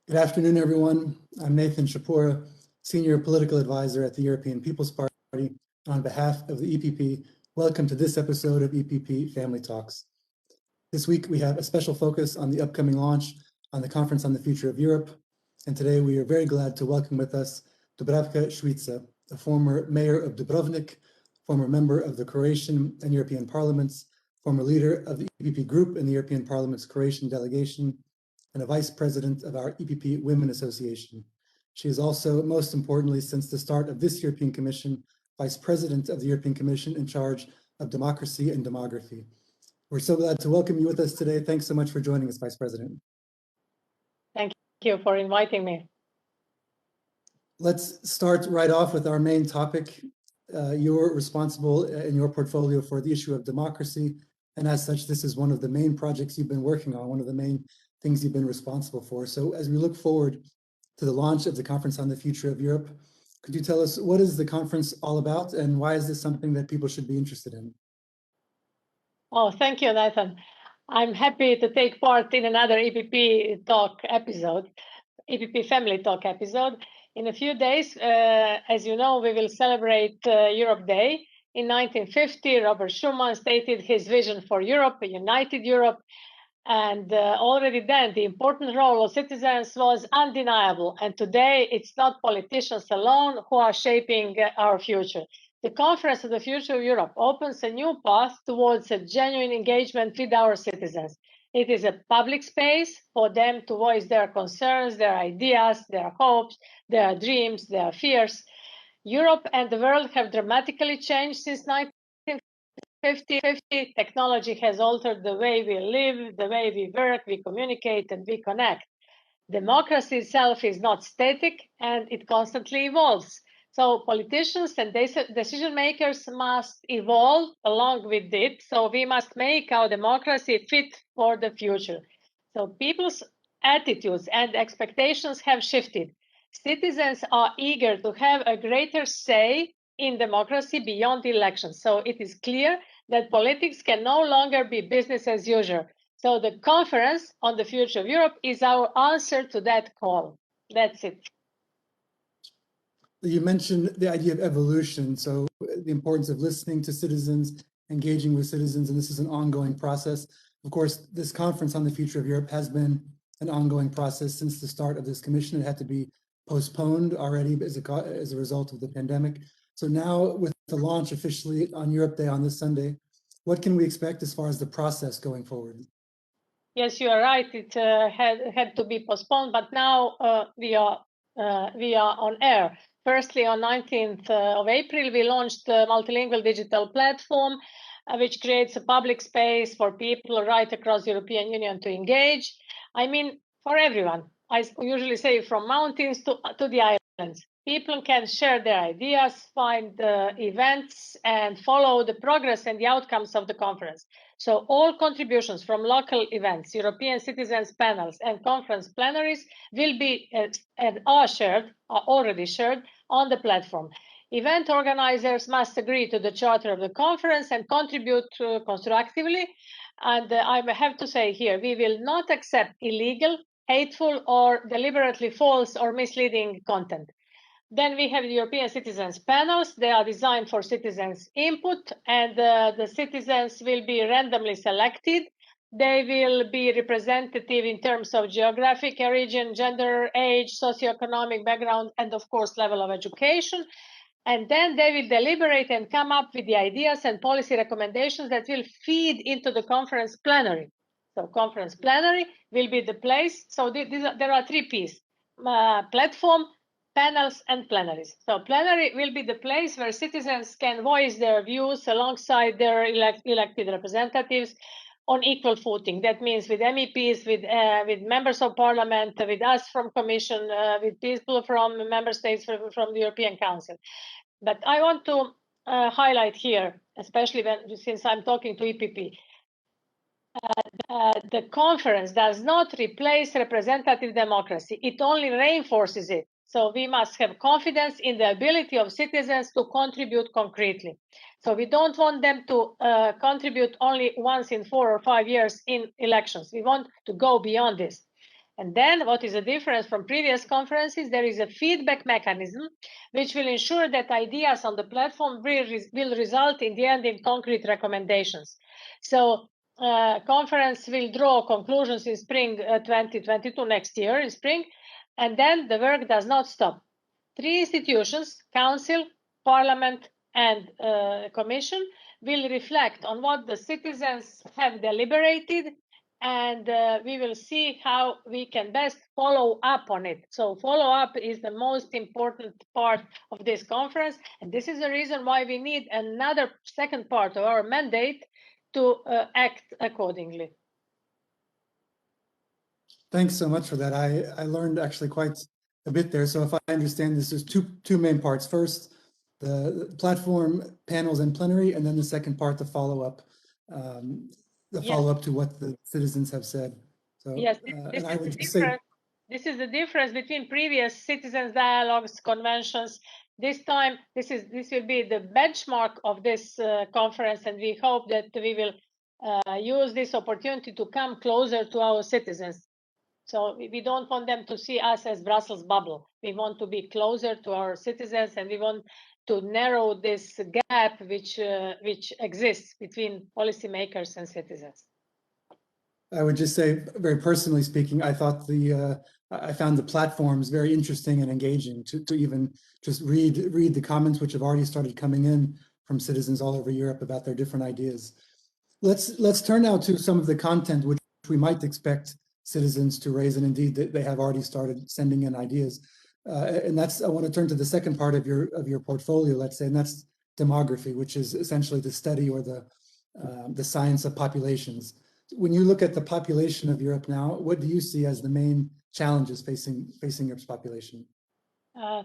Good afternoon, everyone. I'm Nathan Shapura, Senior Political Advisor at the European People's Party. On behalf of the EPP, welcome to this episode of EPP Family Talks. This week, we have a special focus on the upcoming launch on the Conference on the Future of Europe. And today, we are very glad to welcome with us Dubravka Šuica, a former mayor of Dubrovnik, former member of the Croatian and European parliaments, former leader of the EPP group in the European Parliament's Croatian delegation, and a vice president of our EPP Women Association. She is also, most importantly, since the start of this European Commission, vice president of the European Commission in charge of democracy and demography. We're so glad to welcome you with us today. Thanks so much for joining us, Vice President. Thank you for inviting me. Let's start right off with our main topic. You're responsible in your portfolio for the issue of democracy. And as such, this is one of the main projects you've been working on, one of the main things you've been responsible for. So as we look forward to the launch of the Conference on the Future of Europe, could you tell us what is the conference all about and why is this something that people should be interested in? Oh, thank you, Nathan. I'm happy to take part in another EPP Talk episode, EPP Family Talk episode. In a few days, as you know, we will celebrate Europe Day. In 1950, Robert Schuman stated his vision for Europe, a united Europe. And already then, the important role of citizens was undeniable. And today, it's not politicians alone who are shaping our future. The Conference of the Future of Europe opens a new path towards a genuine engagement with our citizens. It is a public space for them to voice their concerns, their ideas, their hopes, their dreams, their fears. Europe and the world have dramatically changed since 1950. Technology has altered the way we live, the way we work, we communicate, and we connect. Democracy itself is not static, and it constantly evolves. So politicians and decision makers must evolve along with it. So we must make our democracy fit for the future. So people's attitudes and expectations have shifted. Citizens are eager to have a greater say in democracy beyond the elections. So it is clear that politics can no longer be business as usual. So the Conference on the Future of Europe is our answer to that call. That's it. You mentioned the idea of evolution, so the importance of listening to citizens, engaging with citizens, and this is an ongoing process. Of course, this Conference on the Future of Europe has been an ongoing process since the start of this commission. It had to be postponed already as a result of the pandemic. So now with the launch officially on Europe Day on this Sunday, what can we expect as far as the process going forward? Yes, you are right. It had to be postponed, but now we are on air. Firstly, on 19th of April, we launched a multilingual digital platform, which creates a public space for people right across the European Union to engage. I mean, for everyone. I usually say from mountains to the islands. People can share their ideas, find events, and follow the progress and the outcomes of the conference. So all contributions from local events, European citizens panels, and conference plenaries will be and are already shared on the platform. Event organizers must agree to the charter of the conference and contribute constructively. And I have to say here, we will not accept illegal, hateful, or deliberately false or misleading content. Then we have the European citizens panels. They are designed for citizens' input, and the citizens will be randomly selected. They will be representative in terms of geographic origin, gender, age, socioeconomic background, and of course, level of education. And then they will deliberate and come up with the ideas and policy recommendations that will feed into the conference plenary. So conference plenary will be the place. So there are three pieces, platform, panels, and plenaries. So plenary will be the place where citizens can voice their views alongside their elected representatives on equal footing. That means with MEPs, with members of parliament, with us from Commission, with people from member states, from the European Council. But I want to highlight here, especially since I'm talking to EPP, the conference does not replace representative democracy. It only reinforces it. So we must have confidence in the ability of citizens to contribute concretely. So we don't want them to contribute only once in 4 or 5 years in elections. We want to go beyond this. And then what is the difference from previous conferences? There is a feedback mechanism which will ensure that ideas on the platform will result in the end in concrete recommendations. So conference will draw conclusions in spring 2022, next year in spring, and then the work does not stop. 3 institutions, Council, Parliament, and Commission, will reflect on what the citizens have deliberated, and we will see how we can best follow up on it. So follow up is the most important part of this conference, and this is the reason why we need another second part of our mandate to act accordingly. Thanks so much for that. I learned actually quite a bit there. So if I understand this, there's two main parts. First, the platform, panels, and plenary, and then the second part, the follow-up to what the citizens have said. So yes, and I would just say, this is the difference between previous citizens dialogues, conventions. This time, this will be the benchmark of this conference, and we hope that we will use this opportunity to come closer to our citizens. So we don't want them to see us as Brussels bubble. We want to be closer to our citizens, and we want to narrow this gap which exists between policymakers and citizens. I would just say, very personally speaking, I thought I found the platforms very interesting and engaging to even just read the comments which have already started coming in from citizens all over Europe about their different ideas. Let's turn now to some of the content which we might expect citizens to raise, and indeed they have already started sending in ideas. And I want to turn to the second part of your portfolio, let's say, and that's demography, which is essentially the study or the science of populations. When you look at the population of Europe now, what do you see as the main challenges facing Europe's population?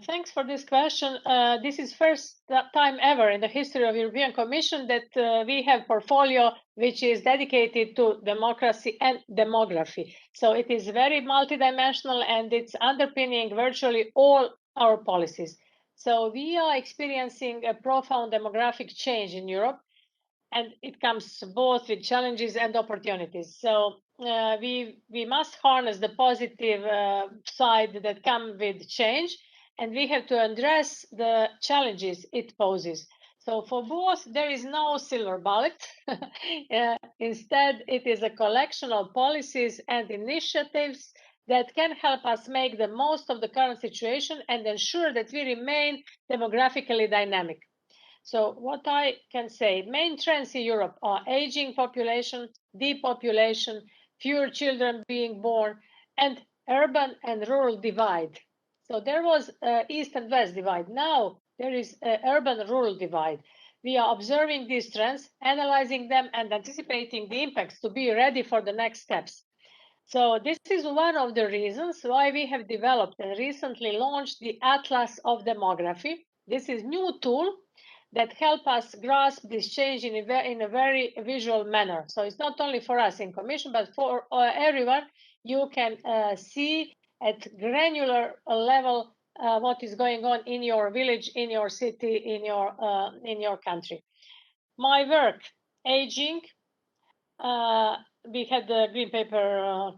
Thanks for this question. This is first time ever in the history of European Commission that we have portfolio which is dedicated to democracy and demography. So it is very multidimensional, and it's underpinning virtually all our policies. So we are experiencing a profound demographic change in Europe, and it comes both with challenges and opportunities. So we must harness the positive side that come with change, and we have to address the challenges it poses. So for both, there is no silver bullet. Instead, it is a collection of policies and initiatives that can help us make the most of the current situation and ensure that we remain demographically dynamic. So what I can say, main trends in Europe are aging population, depopulation, fewer children being born, and urban and rural divide. So there was East and West divide. Now there is urban-rural divide. We are observing these trends, analyzing them, and anticipating the impacts to be ready for the next steps. So this is one of the reasons why we have developed and recently launched the Atlas of Demography. This is a new tool that help us grasp this change in a very visual manner. So it's not only for us in Commission, but for everyone. You can see at granular level what is going on in your village, in your city, in your country. My work, aging. We had the green paper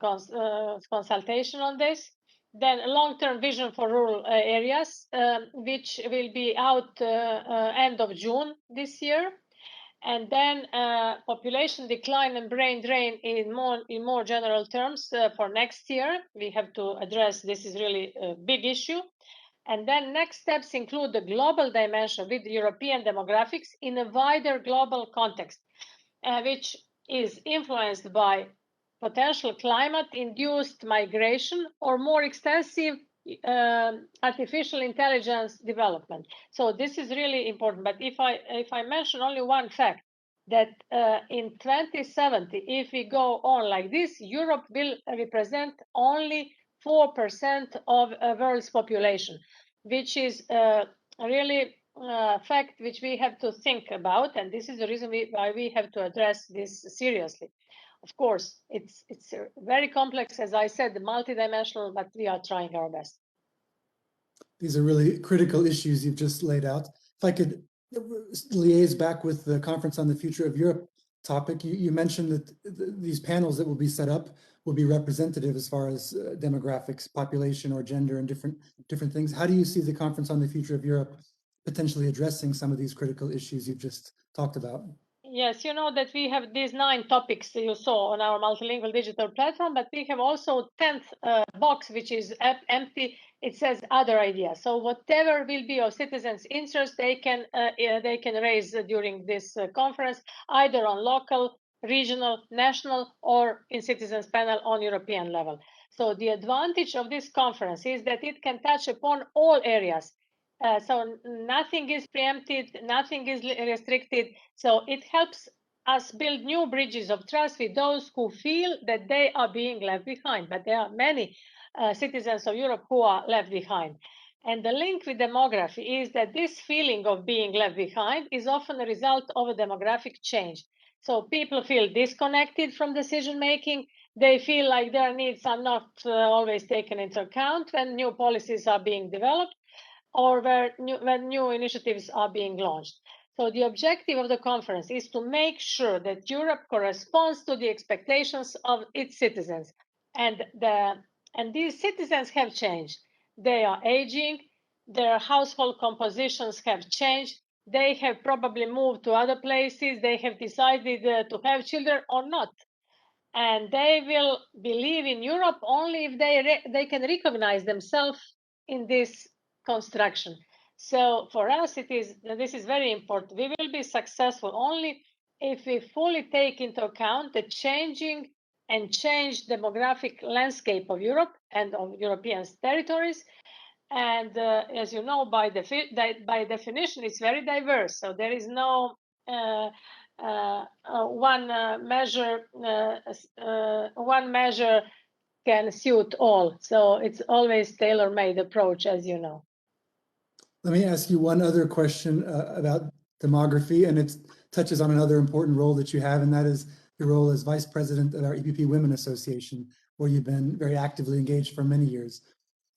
consultation on this. Then a long-term vision for rural areas, which will be out end of June this year. And then population decline and brain drain in more general terms for next year. We have to address this is really a big issue. And then next steps include the global dimension with European demographics in a wider global context, which is influenced by potential climate-induced migration or more extensive artificial intelligence development. So this is really important. But if I mention only one fact, that in 2070, if we go on like this, Europe will represent only 4% of the world's population, which is really fact which we have to think about, and this is the reason why we have to address this seriously. Of course, it's very complex, as I said, multidimensional, but we are trying our best. These are really critical issues you've just laid out. If I could liaise back with the Conference on the Future of Europe topic, you mentioned that these panels that will be set up will be representative as far as demographics, population, or gender, and different things. How do you see the Conference on the Future of Europe potentially addressing some of these critical issues you've just talked about? Yes, you know that we have these 9 topics you saw on our multilingual digital platform, but we have also 10th box, which is empty. It says other ideas. So whatever will be of citizens' interest, they can raise during this conference, either on local, regional, national, or in citizens' panel on European level. So the advantage of this conference is that it can touch upon all areas. So nothing is preempted, nothing is restricted. So it helps us build new bridges of trust with those who feel that they are being left behind. But there are many citizens of Europe who are left behind. And the link with demography is that this feeling of being left behind is often a result of a demographic change. So people feel disconnected from decision making. They feel like their needs are not always taken into account when new policies are being developed, or when new initiatives are being launched. So the objective of the conference is to make sure that Europe corresponds to the expectations of its citizens. And these citizens have changed. They are aging, their household compositions have changed, they have probably moved to other places, they have decided to have children or not. And they will believe in Europe only if they can recognize themselves in this construction. So for us, this is very important. We will be successful only if we fully take into account the changing and changed demographic landscape of Europe and of European territories. And as you know, by definition, it's very diverse. So there is no one measure can suit all. So it's always tailor-made approach, as you know. Let me ask you one other question about demography, and it touches on another important role that you have, and that is your role as vice president at our EPP Women Association, where you've been very actively engaged for many years.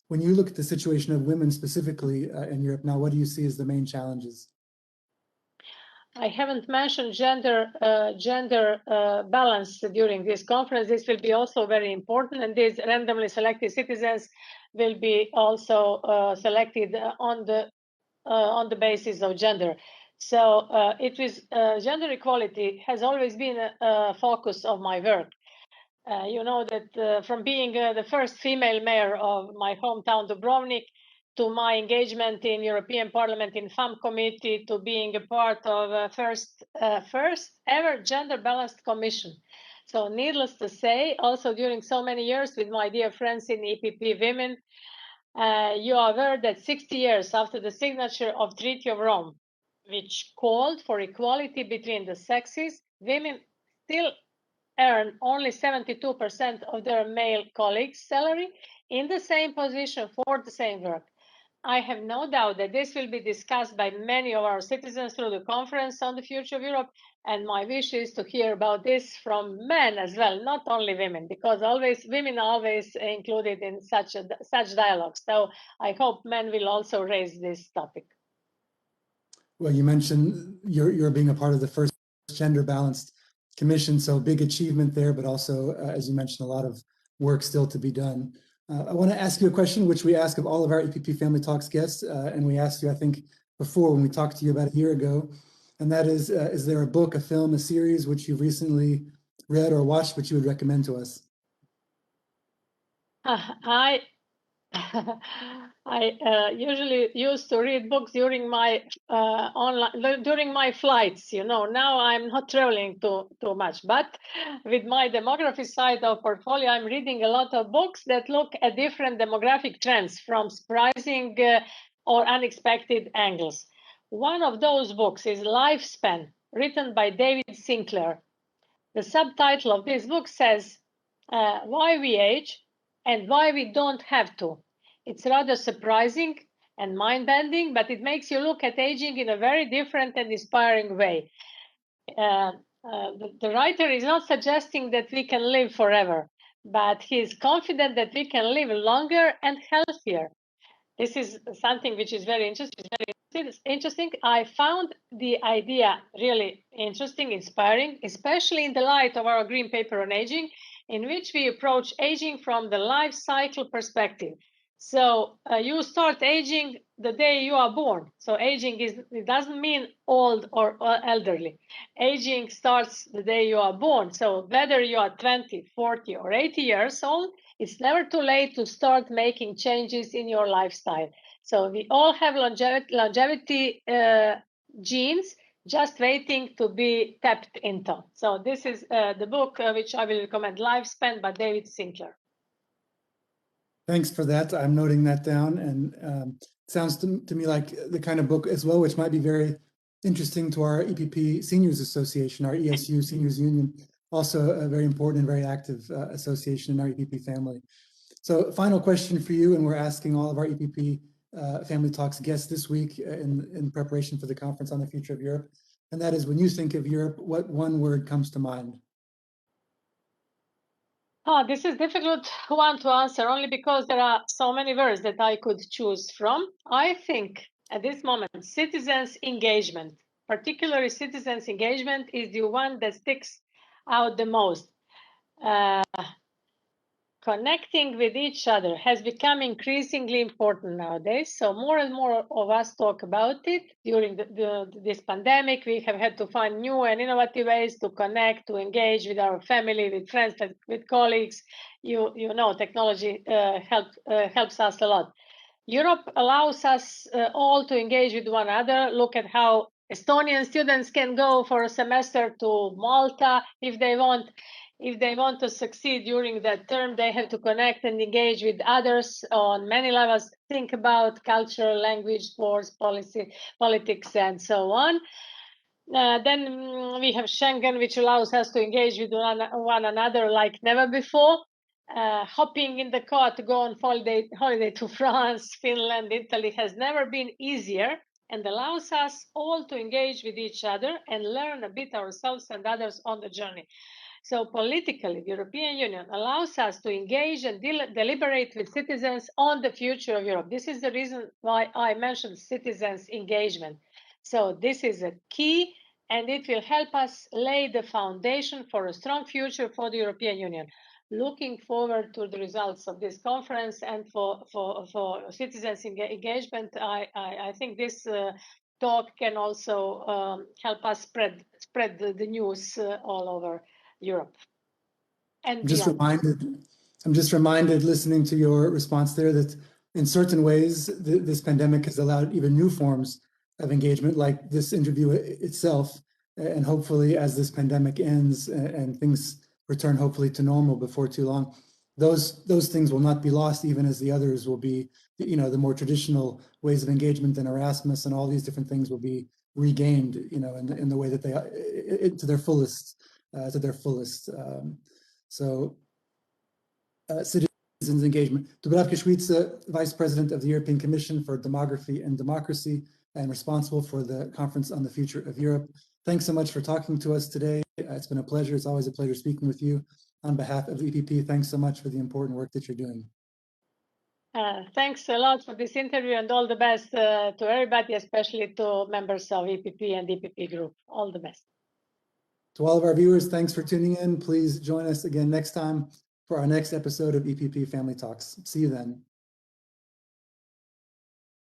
When you look at the situation of women specifically in Europe now, what do you see as the main challenges? I haven't mentioned gender balance during this conference. This will be also very important, and these randomly selected citizens will be also selected on the basis of gender. So gender equality has always been a focus of my work. You know that from being the first female mayor of my hometown, Dubrovnik, to my engagement in European Parliament in FAM committee, to being a part of first ever gender balanced commission. So needless to say, also during so many years with my dear friends in EPP Women, you are aware that 60 years after the signature of Treaty of Rome, which called for equality between the sexes, women still earn only 72% of their male colleagues' salary in the same position for the same work. I have no doubt that this will be discussed by many of our citizens through the Conference on the Future of Europe, and my wish is to hear about this from men as well, not only women, because women are always included in such dialogues. So I hope men will also raise this topic. Well, you mentioned you're being a part of the first gender balanced commission, so big achievement there, but also, as you mentioned, a lot of work still to be done. I want to ask you a question which we ask of all of our EPP Family Talks guests, and we asked you, I think, before when we talked to you about a year ago, and that is there a book, a film, a series which you've recently read or watched which you would recommend to us? I usually used to read books during my during my flights. You know, now I'm not traveling too much, but with my demography side of portfolio, I'm reading a lot of books that look at different demographic trends from surprising or unexpected angles. One of those books is Lifespan, written by David Sinclair. The subtitle of this book says, Why We Age and Why We Don't Have to. It's rather surprising and mind-bending, but it makes you look at aging in a very different and inspiring way. The writer is not suggesting that we can live forever, but he is confident that we can live longer and healthier. This is something which is very interesting. I found the idea really interesting, inspiring, especially in the light of our green paper on aging, in which we approach aging from the life cycle perspective. So you start aging the day you are born. So aging it doesn't mean old or elderly. Aging starts the day you are born. So whether you are 20, 40, or 80 years old, it's never too late to start making changes in your lifestyle. So we all have longevity genes just waiting to be tapped into. So this is the book which I will recommend, Lifespan by David Sinclair. Thanks for that. I'm noting that down, and it sounds to me like the kind of book as well, which might be very interesting to our EPP Seniors Association, our ESU Seniors Union, also a very important and very active association in our EPP family. So final question for you, and we're asking all of our EPP Family Talks guests this week in preparation for the conference on the future of Europe, and that is, when you think of Europe, what one word comes to mind? Oh, this is a difficult one to answer, only because there are so many words that I could choose from. I think at this moment, citizens' engagement, particularly citizens' engagement, is the one that sticks out the most. Connecting with each other has become increasingly important nowadays. So more and more of us talk about it. During this pandemic, we have had to find new and innovative ways to connect, to engage with our family, with friends, with colleagues. You know, technology helps us a lot. Europe allows us all to engage with one another. Look at how Estonian students can go for a semester to Malta if they want. If they want to succeed during that term, they have to connect and engage with others on many levels. Think about culture, language, sports, policy, politics, and so on. Then we have Schengen, which allows us to engage with one another like never before. Hopping in the car to go on holiday to France, Finland, Italy has never been easier, and allows us all to engage with each other and learn a bit ourselves and others on the journey. So politically, the European Union allows us to engage and deliberate with citizens on the future of Europe. This is the reason why I mentioned citizens' engagement. So this is a key, and it will help us lay the foundation for a strong future for the European Union. Looking forward to the results of this conference, and for citizens' engagement, I think this talk can also help us spread the news all over Europe. And I'm just reminded, listening to your response there, that in certain ways, this pandemic has allowed even new forms of engagement, like this interview itself. And hopefully, as this pandemic ends and things return hopefully to normal before too long, those things will not be lost, even as the others will be, you know, the more traditional ways of engagement and Erasmus and all these different things will be regained, you know, in the way that they to their fullest. Citizens engagement. Dubravka Šuica, Vice President of the European Commission for Demography and Democracy, and responsible for the Conference on the Future of Europe. Thanks so much for talking to us today. It's been a pleasure. It's always a pleasure speaking with you. On behalf of the EPP, thanks so much for the important work that you're doing. Thanks a lot for this interview, and all the best to everybody, especially to members of EPP and EPP Group. All the best. To all of our viewers, thanks for tuning in. Please join us again next time for our next episode of EPP Family Talks. See you then.